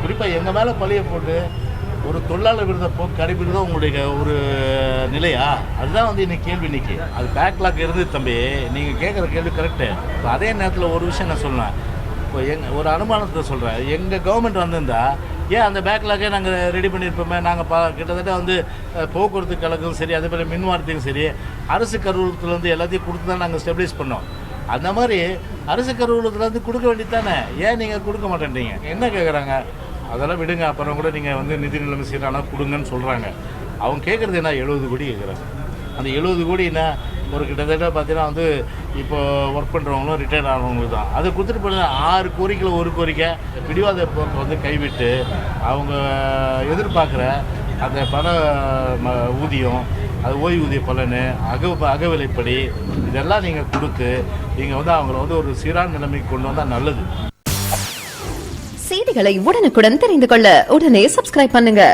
குறிப்பாக எங்கள் மேலே பழிய போட்டு ஒரு தொழிலாளர் விருதை கடைபிடிதான் உங்களுடைய ஒரு நிலையா? அதுதான் வந்து இன்னைக்கு கேள்வி. இன்னைக்கு அது பேக்லாக் இருந்தது தம்பி. நீங்கள் கேட்குற கேள்வி கரெக்டு. இப்போ அதே நேரத்தில் ஒரு விஷயம் நான் சொன்னேன். இப்போ ஒரு அனுமானத்தை சொல்கிறேன். எங்கள் கவர்மெண்ட் வந்திருந்தா ஏன் அந்த பேக்லாக்கே நாங்கள் ரெடி பண்ணியிருப்போமே. நாங்கள் கிட்டத்தட்ட வந்து போக்குவரத்து கழகம் சரி, அதே போல் மின்வாரத்தையும் சரி, அரசு கருவூலத்துலேருந்து எல்லாத்தையும் கொடுத்து தான் நாங்கள் ஸ்டெபிலைஸ் பண்ணோம். அந்த மாதிரி அரசு கருவூலத்துலேருந்து கொடுக்க வேண்டியது தானே, ஏன் நீங்கள் கொடுக்க மாட்டேன்றீங்க? என்ன கேட்குறாங்க? அதெல்லாம் விடுங்க, அப்புறம் கூட நீங்கள் வந்து நிதி நிலைமை சீரானா கொடுங்கன்னு சொல்கிறாங்க. அவங்க கேட்குறது என்ன? 70 கோடி கேட்குறாங்க. அந்த 70 கோடி என்ன, ஒரு கிட்டத்தட்ட பார்த்தீங்கன்னா வந்து இப்போ ஒர்க் பண்ணுறவங்களும் ரிட்டையர்ட் ஆனவங்களுக்கு தான். அதை கொடுத்துட்டு போன 6 கோரிக்கையில் ஒரு கோரிக்கை பிடிவாத போக்கை வந்து கைவிட்டு அவங்க எதிர்பார்க்குற அந்த பண ஊதியம், அது ஓய்வூதிய பலன், அகவிலைப்படி இதெல்லாம் நீங்கள் கொடுத்து நீங்கள் வந்து அவங்கள வந்து ஒரு சீரான நிலைமைக்கு கொண்டு வந்தால் நல்லது. செய்திகளை உடனுக்குடன் தெரிந்து கொள்ள உடனே சப்ஸ்கிரைப் பண்ணுங்க.